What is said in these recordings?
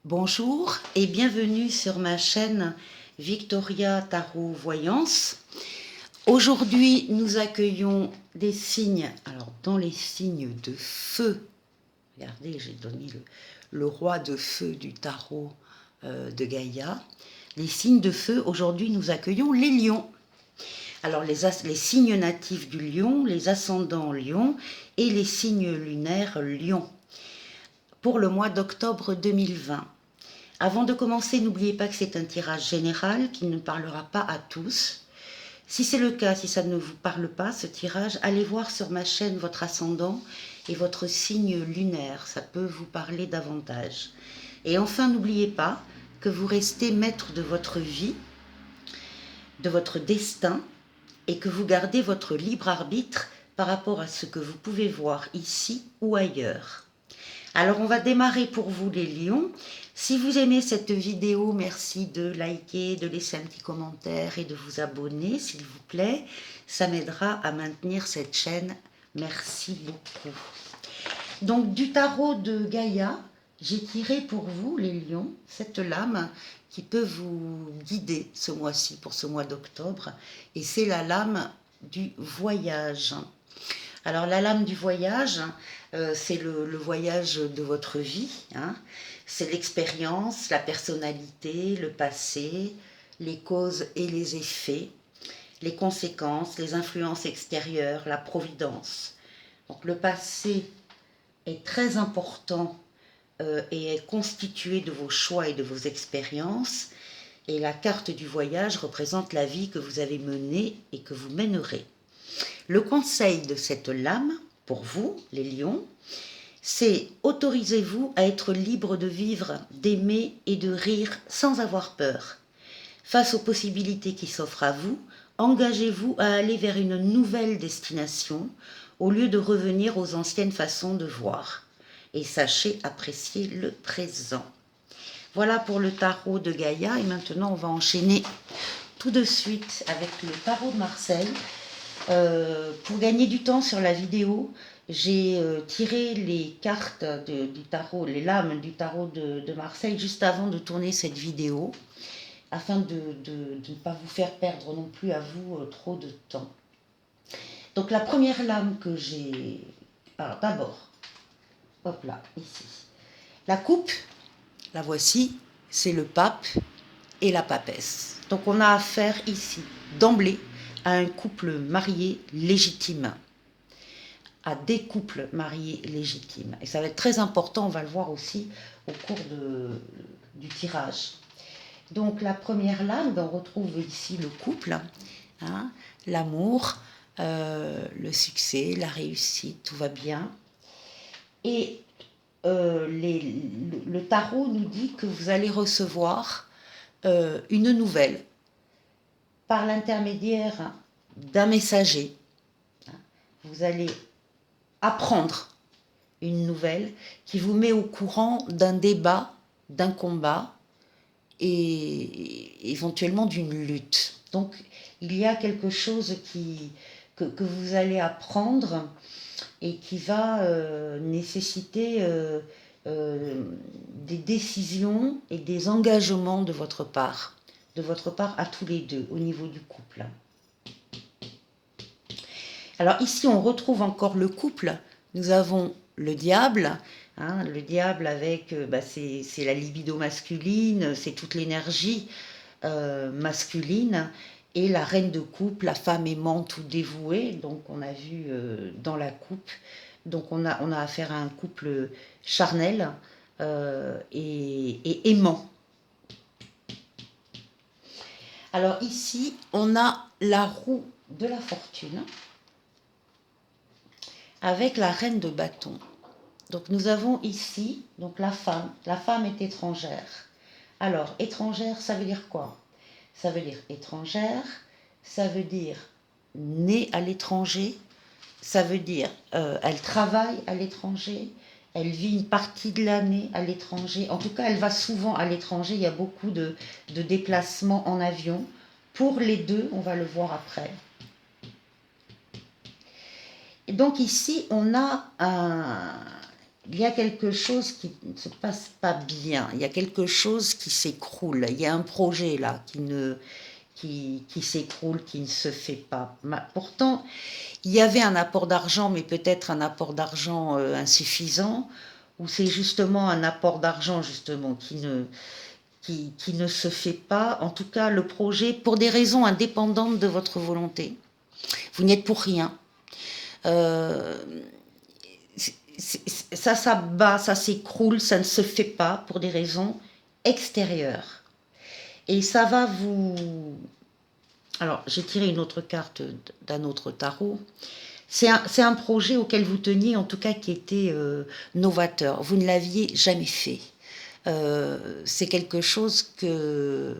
Bonjour et bienvenue sur ma chaîne Victoria Tarot Voyance. Aujourd'hui, nous accueillons des signes, alors dans les signes de feu, regardez, j'ai donné le roi de feu du tarot de Gaïa. Les signes de feu, aujourd'hui, nous accueillons les lions. Alors les signes natifs du lion, les ascendants lion et les signes lunaires lion pour le mois d'octobre 2020. Avant de commencer, n'oubliez pas que c'est un tirage général qui ne parlera pas à tous. Si c'est le cas, si ça ne vous parle pas, ce tirage, allez voir sur ma chaîne votre ascendant et votre signe lunaire. Ça peut vous parler davantage. Et enfin, n'oubliez pas que vous restez maître de votre vie, de votre destin, et que vous gardez votre libre arbitre par rapport à ce que vous pouvez voir ici ou ailleurs. Alors on va démarrer pour vous les lions. Si vous aimez cette vidéo, merci de liker, de laisser un petit commentaire et de vous abonner s'il vous plaît. Ça m'aidera à maintenir cette chaîne. Merci beaucoup. Donc du tarot de Gaïa, j'ai tiré pour vous les lions, cette lame qui peut vous guider ce mois-ci, pour ce mois d'octobre. Et c'est la lame du voyage. Alors la lame du voyage, c'est le voyage de votre vie, hein. C'est l'expérience, la personnalité, le passé, les causes et les effets, les conséquences, les influences extérieures, la providence. Donc le passé est très important et est constitué de vos choix et de vos expériences. Et la carte du voyage représente la vie que vous avez menée et que vous mènerez. Le conseil de cette lame, pour vous, les lions, c'est autorisez-vous à être libre de vivre, d'aimer et de rire sans avoir peur. Face aux possibilités qui s'offrent à vous, engagez-vous à aller vers une nouvelle destination au lieu de revenir aux anciennes façons de voir. Et sachez apprécier le présent. Voilà pour le tarot de Gaïa et maintenant on va enchaîner tout de suite avec le tarot de Marseille. Pour gagner du temps sur la vidéo, j'ai tiré les cartes du tarot, les lames du tarot de Marseille juste avant de tourner cette vidéo, afin de ne pas vous faire perdre non plus à vous trop de temps. Donc la première lame que j'ai... Alors d'abord, hop là, ici. La coupe, la voici, c'est le pape et la papesse. Donc on a affaire ici, d'emblée, à un couple marié légitime, à des couples mariés légitimes. Et ça va être très important, on va le voir aussi au cours du tirage. Donc la première lame, on retrouve ici le couple, hein, l'amour, le succès, la réussite, tout va bien. Et le tarot nous dit que vous allez recevoir une nouvelle par l'intermédiaire d'un messager. Vous allez apprendre une nouvelle qui vous met au courant d'un débat, d'un combat et éventuellement d'une lutte. Donc il y a quelque chose que vous allez apprendre et qui va nécessiter des décisions et des engagements de votre part à tous les deux au niveau du couple. Alors ici, on retrouve encore le couple. Nous avons le diable, hein, le diable avec, c'est la libido masculine, c'est toute l'énergie masculine, et la reine de coupe, la femme aimante ou dévouée, donc on a vu dans la coupe, donc on a affaire à un couple charnel et aimant. Alors ici, on a la roue de la fortune, avec la reine de bâton. Donc nous avons ici donc la femme est étrangère. Alors étrangère, ça veut dire quoi? Ça veut dire étrangère, ça veut dire née à l'étranger, ça veut dire elle travaille à l'étranger, elle vit une partie de l'année à l'étranger, en tout cas elle va souvent à l'étranger, il y a beaucoup de déplacements en avion. Pour les deux, on va le voir après. Et donc ici, on a il y a quelque chose qui ne se passe pas bien, il y a quelque chose qui s'écroule, il y a un projet là qui s'écroule, qui ne se fait pas. Pourtant, il y avait un apport d'argent, mais peut-être un apport d'argent insuffisant, ou c'est justement un apport d'argent justement qui ne se fait pas. En tout cas, le projet, pour des raisons indépendantes de votre volonté, vous n'y êtes pour rien. Euh, ça bat, ça s'écroule, ça ne se fait pas pour des raisons extérieures. Et ça va vous... Alors, j'ai tiré une autre carte d'un autre tarot. C'est un projet auquel vous teniez, en tout cas qui était novateur. Vous ne l'aviez jamais fait. C'est quelque chose que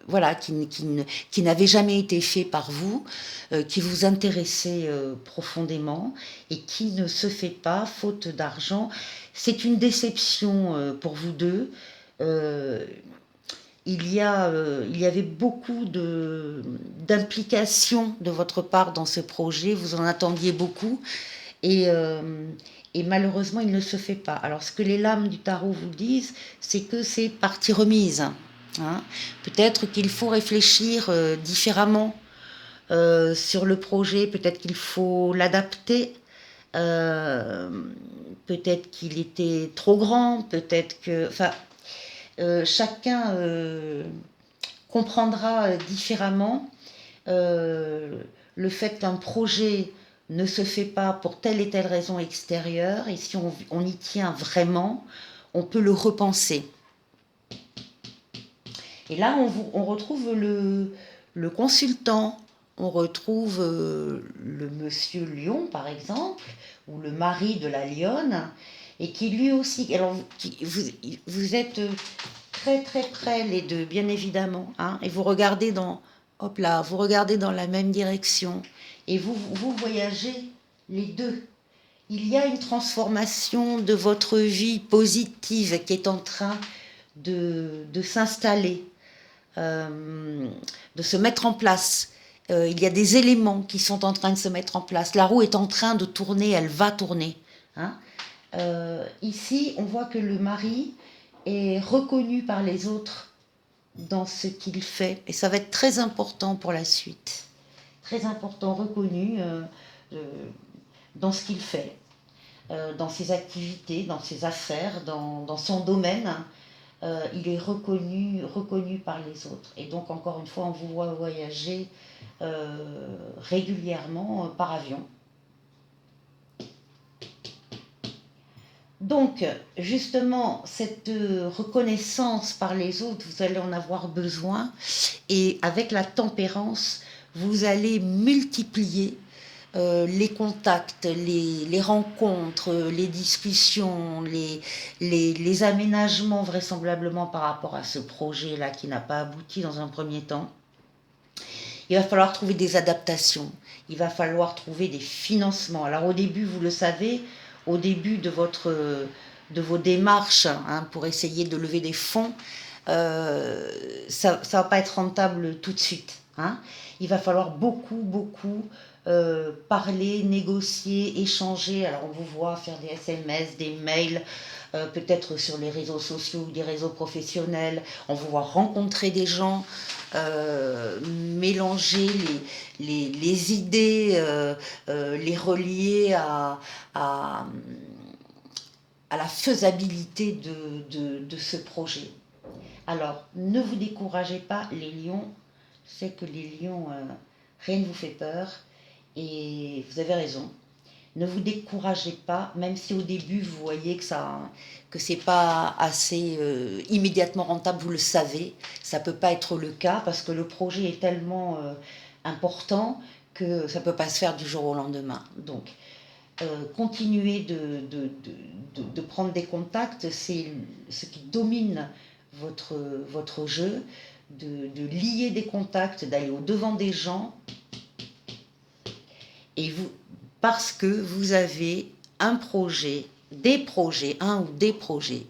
voilà, qui n'avait jamais été fait par vous, qui vous intéressait profondément et qui ne se fait pas faute d'argent. C'est une déception pour vous deux. Il y avait beaucoup d'implication de votre part dans ce projet. Vous en attendiez beaucoup et, et malheureusement, il ne se fait pas. Alors, ce que les lames du tarot vous disent, c'est que c'est partie remise. Hein. Peut-être qu'il faut réfléchir différemment sur le projet. Peut-être qu'il faut l'adapter. Peut-être qu'il était trop grand. Peut-être que... Enfin, chacun comprendra différemment le fait qu'un projet ne se fait pas pour telle et telle raison extérieure, et si on y tient vraiment, on peut le repenser. Et là, on retrouve le consultant, on retrouve le monsieur lion, par exemple, ou le mari de la lionne, et qui lui aussi... Alors, vous êtes très très près les deux, bien évidemment, hein, et vous regardez dans... Hop là, vous regardez dans la même direction, et vous voyagez les deux. Il y a une transformation de votre vie positive qui est en train de s'installer, de se mettre en place. Il y a des éléments qui sont en train de se mettre en place. La roue est en train de tourner, elle va tourner. Hein. Ici, on voit que le mari est reconnu par les autres dans ce qu'il fait. Et ça va être très important pour la suite. Très important, reconnu dans ce qu'il fait, dans ses activités, dans ses affaires, dans son domaine. Il est reconnu par les autres. Et donc, encore une fois, on vous voit voyager régulièrement par avion. Donc, justement, cette reconnaissance par les autres, vous allez en avoir besoin. Et avec la tempérance, vous allez multiplier les contacts, les rencontres, les discussions, les aménagements vraisemblablement par rapport à ce projet-là qui n'a pas abouti dans un premier temps. Il va falloir trouver des adaptations, il va falloir trouver des financements. Alors au début, vous le savez, au début de vos démarches hein, pour essayer de lever des fonds, ça ne va pas être rentable tout de suite. Hein. Il va falloir beaucoup parler, négocier, échanger. Alors on vous voit faire des SMS, des mails, peut-être sur les réseaux sociaux ou des réseaux professionnels. On vous voit rencontrer des gens, mélanger les idées, les relier à la faisabilité de ce projet. Alors, ne vous découragez pas, les lions. Je sais que les lions, rien ne vous fait peur. Et vous avez raison. Ne vous découragez pas, même si au début vous voyez que c'est pas assez immédiatement rentable, vous le savez. Ça peut pas être le cas parce que le projet est tellement important que ça peut pas se faire du jour au lendemain. Donc, continuez de prendre des contacts, c'est ce qui domine votre jeu, de lier des contacts, d'aller au-devant des gens. Et vous, parce que vous avez un ou des projets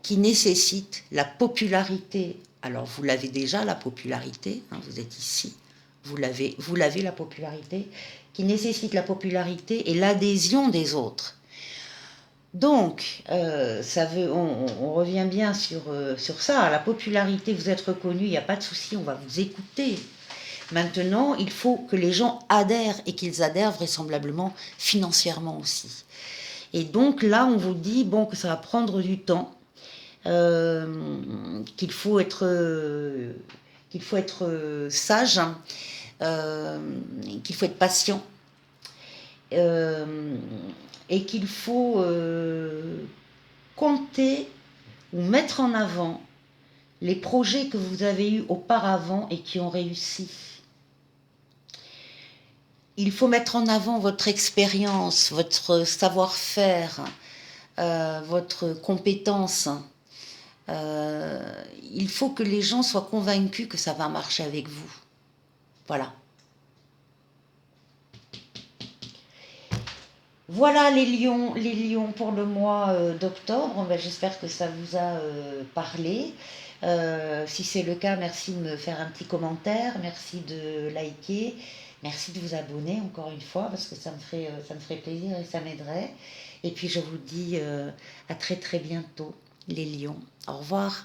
qui nécessitent la popularité. Alors vous l'avez déjà, la popularité, hein, vous êtes ici, vous l'avez la popularité, qui nécessite la popularité et l'adhésion des autres. Donc, on revient bien sur ça. La popularité, vous êtes reconnu, il n'y a pas de souci, on va vous écouter. Maintenant, il faut que les gens adhèrent et qu'ils adhèrent vraisemblablement financièrement aussi. Et donc là, on vous dit bon, que ça va prendre du temps, qu'il faut être sage, qu'il faut être patient, et qu'il faut compter ou mettre en avant les projets que vous avez eus auparavant et qui ont réussi. Il faut mettre en avant votre expérience, votre savoir-faire, votre compétence. Il faut que les gens soient convaincus que ça va marcher avec vous. Voilà. Voilà les lions pour le mois d'octobre. Ben, j'espère que ça vous a parlé. Si c'est le cas, merci de me faire un petit commentaire, merci de liker, merci de vous abonner encore une fois parce que ça me ferait plaisir et ça m'aiderait. Et puis je vous dis à très très bientôt les lions. Au revoir.